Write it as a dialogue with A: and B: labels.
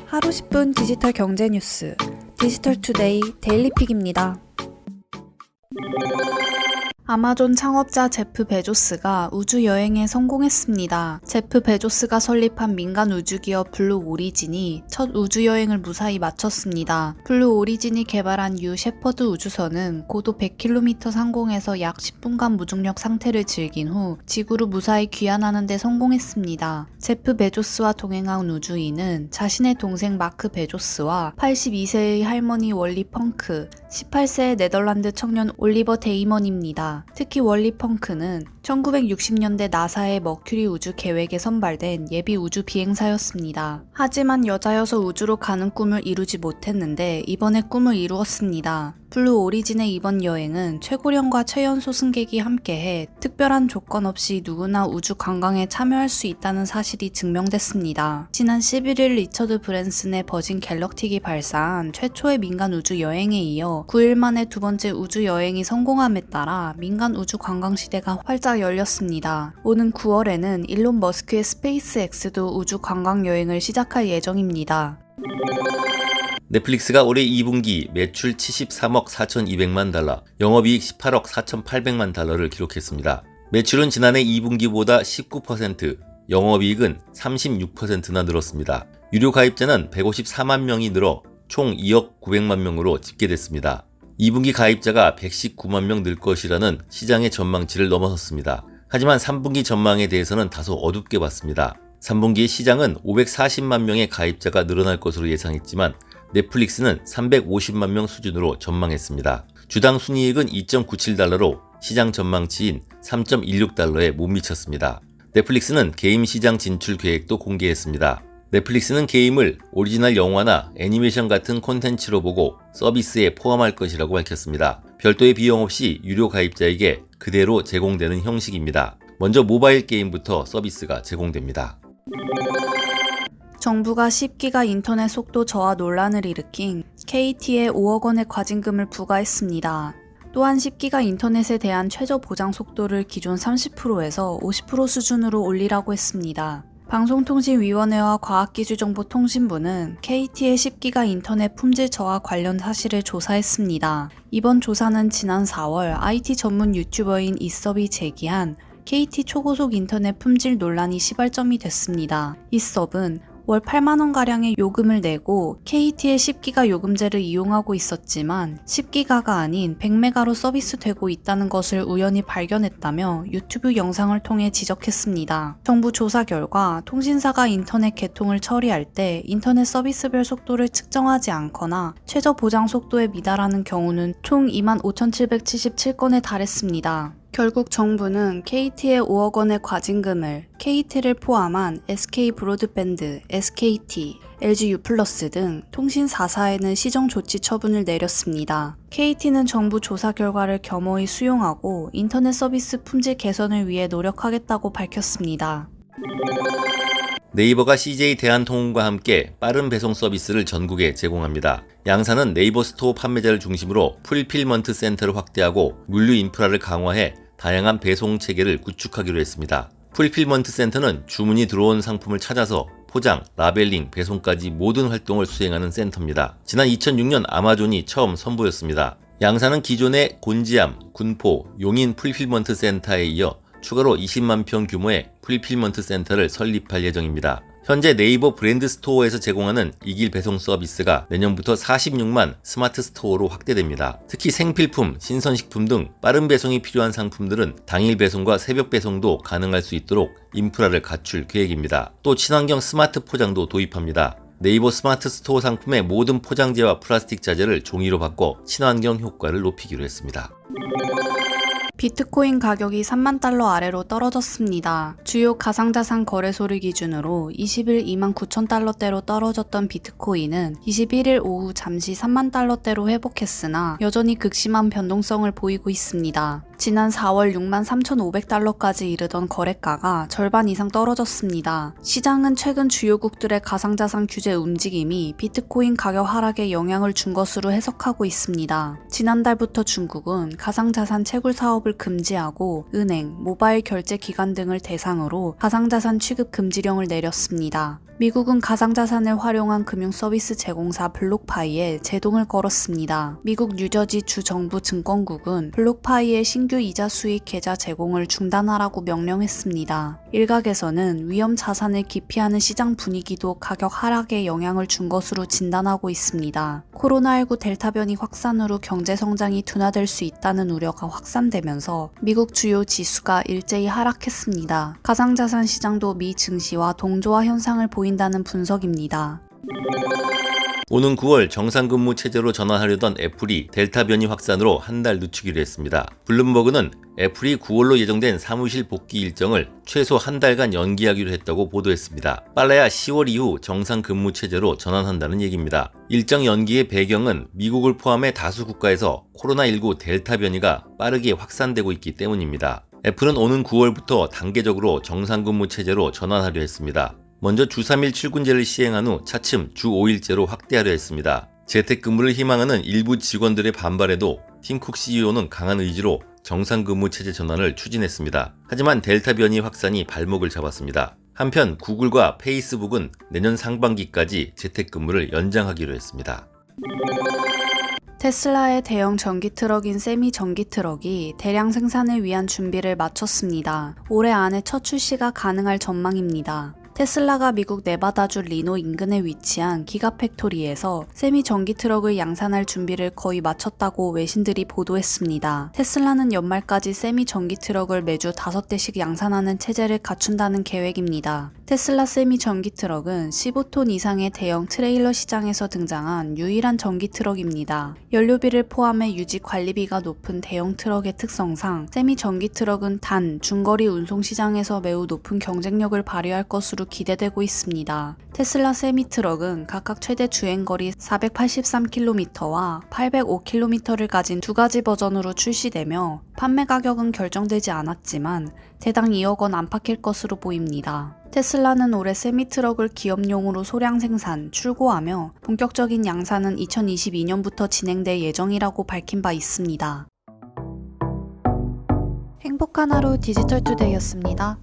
A: 하루 10분 디지털 경제 뉴스 디지털투데이 데일리픽입니다. 아마존 창업자 제프 베조스가 우주 여행에 성공했습니다. 제프 베조스가 설립한 민간 우주기업 블루 오리진이 첫 우주 여행을 무사히 마쳤습니다. 블루 오리진이 개발한 뉴 셰퍼드 우주선은 고도 100km 상공에서 약 10분간 무중력 상태를 즐긴 후 지구로 무사히 귀환하는 데 성공했습니다. 제프 베조스와 동행한 우주인은 자신의 동생 마크 베조스와 82세의 할머니 월리 펑크, 18세의 네덜란드 청년 올리버 데이먼입니다. 특히 월리 펑크는 1960년대 나사의 머큐리 우주 계획에 선발된 예비 우주 비행사였습니다. 하지만 여자여서 우주로 가는 꿈을 이루지 못했는데 이번에 꿈을 이루었습니다. 블루 오리진의 이번 여행은 최고령과 최연소 승객이 함께해 특별한 조건 없이 누구나 우주 관광에 참여할 수 있다는 사실이 증명됐습니다. 지난 11일 리처드 브랜슨의 버진 갤럭틱이 발사한 최초의 민간 우주 여행에 이어 9일 만에 두 번째 우주 여행이 성공함에 따라 민간 우주 관광 시대가 활짝 열렸습니다. 오는 9월에는 일론 머스크의 스페이스X도 우주 관광 여행을 시작할 예정입니다.
B: 넷플릭스가 올해 2분기 매출 73억 4,200만 달러, 영업이익 18억 4,800만 달러를 기록했습니다. 매출은 지난해 2분기보다 19%, 영업이익은 36%나 늘었습니다. 유료 가입자는 154만 명이 늘어 총 2억 900만 명으로 집계됐습니다. 2분기 가입자가 119만 명 늘 것이라는 시장의 전망치를 넘어섰습니다. 하지만 3분기 전망에 대해서는 다소 어둡게 봤습니다. 3분기 시장은 540만 명의 가입자가 늘어날 것으로 예상했지만 넷플릭스는 350만 명 수준으로 전망했습니다. 주당 순이익은 2.97달러로 시장 전망치인 3.16달러에 못 미쳤습니다. 넷플릭스는 게임 시장 진출 계획도 공개했습니다. 넷플릭스는 게임을 오리지널 영화나 애니메이션 같은 콘텐츠로 보고 서비스에 포함할 것이라고 밝혔습니다. 별도의 비용 없이 유료 가입자에게 그대로 제공되는 형식입니다. 먼저 모바일 게임부터 서비스가 제공됩니다.
A: 정부가 10기가 인터넷 속도 저하 논란을 일으킨 KT에 5억 원의 과징금을 부과했습니다. 또한 10기가 인터넷에 대한 최저 보장 속도를 기존 30%에서 50% 수준으로 올리라고 했습니다. 방송통신위원회와 과학기술정보통신부는 KT의 10기가 인터넷 품질 저하 관련 사실을 조사했습니다. 이번 조사는 지난 4월 IT 전문 유튜버인 이섭이 제기한 KT 초고속 인터넷 품질 논란이 시발점이 됐습니다. 이섭은 월 8만원가량의 요금을 내고 KT의 10기가 요금제를 이용하고 있었지만 10기가가 아닌 100메가로 서비스되고 있다는 것을 우연히 발견했다며 유튜브 영상을 통해 지적했습니다. 정부 조사 결과 통신사가 인터넷 개통을 처리할 때 인터넷 서비스별 속도를 측정하지 않거나 최저 보장 속도에 미달하는 경우는 총 25,777건에 달했습니다. 결국 정부는 KT의 5억 원의 과징금을 KT를 포함한 SK 브로드밴드, SKT, LG U+ 등 통신 4사에는 시정 조치 처분을 내렸습니다. KT는 정부 조사 결과를 겸허히 수용하고 인터넷 서비스 품질 개선을 위해 노력하겠다고 밝혔습니다.
B: 네이버가 CJ 대한통운과 함께 빠른 배송 서비스를 전국에 제공합니다. 양사는 네이버 스토어 판매자를 중심으로 풀필먼트 센터를 확대하고 물류 인프라를 강화해 다양한 배송 체계를 구축하기로 했습니다. 풀필먼트 센터는 주문이 들어온 상품을 찾아서 포장, 라벨링, 배송까지 모든 활동을 수행하는 센터입니다. 지난 2006년 아마존이 처음 선보였습니다. 양사는 기존의 곤지암, 군포, 용인 풀필먼트 센터에 이어 추가로 20만 평 규모의 풀필먼트 센터를 설립할 예정입니다. 현재 네이버 브랜드 스토어에서 제공하는 이길 배송 서비스가 내년부터 46만 스마트 스토어로 확대됩니다. 특히 생필품, 신선식품 등 빠른 배송이 필요한 상품들은 당일 배송과 새벽 배송도 가능할 수 있도록 인프라를 갖출 계획입니다. 또 친환경 스마트 포장도 도입합니다. 네이버 스마트 스토어 상품의 모든 포장재와 플라스틱 자재를 종이로 바꿔 친환경 효과를 높이기로 했습니다.
A: 비트코인 가격이 3만 달러 아래로 떨어졌습니다. 주요 가상자산 거래소를 기준으로 20일 2만 9천 달러대로 떨어졌던 비트코인은 21일 오후 잠시 3만 달러대로 회복했으나 여전히 극심한 변동성을 보이고 있습니다. 지난 4월 6만 3,500달러까지 이르던 거래가가 절반 이상 떨어졌습니다. 시장은 최근 주요국들의 가상자산 규제 움직임이 비트코인 가격 하락에 영향을 준 것으로 해석하고 있습니다. 지난달부터 중국은 가상자산 채굴 사업을 금지하고 은행, 모바일 결제 기관 등을 대상으로 가상자산 취급 금지령을 내렸습니다. 미국은 가상자산을 활용한 금융서비스 제공사 블록파이에 제동을 걸었습니다. 미국 뉴저지 주 정부 증권국은 블록파이의 신규 이자 수익 계좌 제공을 중단하라고 명령했습니다. 일각에서는 위험 자산을 기피하는 시장 분위기도 가격 하락에 영향을 준 것으로 진단하고 있습니다. 코로나19 델타 변이 확산으로 경제 성장이 둔화될 수 있다는 우려가 확산되면서 미국 주요 지수가 일제히 하락했습니다. 가상자산 시장도 미 증시와 동조화 현상을 보인다는 분석입니다.
B: 오는 9월 정상근무 체제로 전환하려던 애플이 델타 변이 확산으로 한 달 늦추기로 했습니다. 블룸버그는 애플이 9월로 예정된 사무실 복귀 일정을 최소 한 달간 연기하기로 했다고 보도했습니다. 빨라야 10월 이후 정상근무 체제로 전환한다는 얘기입니다. 일정 연기의 배경은 미국을 포함해 다수 국가에서 코로나19 델타 변이가 빠르게 확산되고 있기 때문입니다. 애플은 오는 9월부터 단계적으로 정상근무 체제로 전환하려 했습니다. 먼저 주 3일 출근제를 시행한 후 차츰 주 5일제로 확대하려 했습니다. 재택근무를 희망하는 일부 직원들의 반발에도 팀쿡 CEO는 강한 의지로 정상근무 체제 전환을 추진했습니다. 하지만 델타 변이 확산이 발목을 잡았습니다. 한편 구글과 페이스북은 내년 상반기까지 재택근무를 연장하기로 했습니다.
A: 테슬라의 대형 전기트럭인 세미 전기트럭이 대량 생산을 위한 준비를 마쳤습니다. 올해 안에 첫 출시가 가능할 전망입니다. 테슬라가 미국 네바다주 리노 인근에 위치한 기가팩토리에서 세미 전기 트럭을 양산할 준비를 거의 마쳤다고 외신들이 보도했습니다. 테슬라는 연말까지 세미 전기 트럭을 매주 5대씩 양산하는 체제를 갖춘다는 계획입니다. 테슬라 세미 전기 트럭은 15톤 이상의 대형 트레일러 시장에서 등장한 유일한 전기 트럭입니다. 연료비를 포함해 유지 관리비가 높은 대형 트럭의 특성상 세미 전기 트럭은 단 중거리 운송 시장에서 매우 높은 경쟁력을 발휘할 것으로 기대되고 있습니다. 테슬라 세미 트럭은 각각 최대 주행거리 483km와 805km를 가진 두 가지 버전으로 출시되며 판매 가격은 결정되지 않았지만 대당 2억 원 안팎일 것으로 보입니다. 테슬라는 올해 세미 트럭을 기업용으로 소량 생산, 출고하며 본격적인 양산은 2022년부터 진행될 예정이라고 밝힌 바 있습니다. 행복한 하루 디지털투데이였습니다.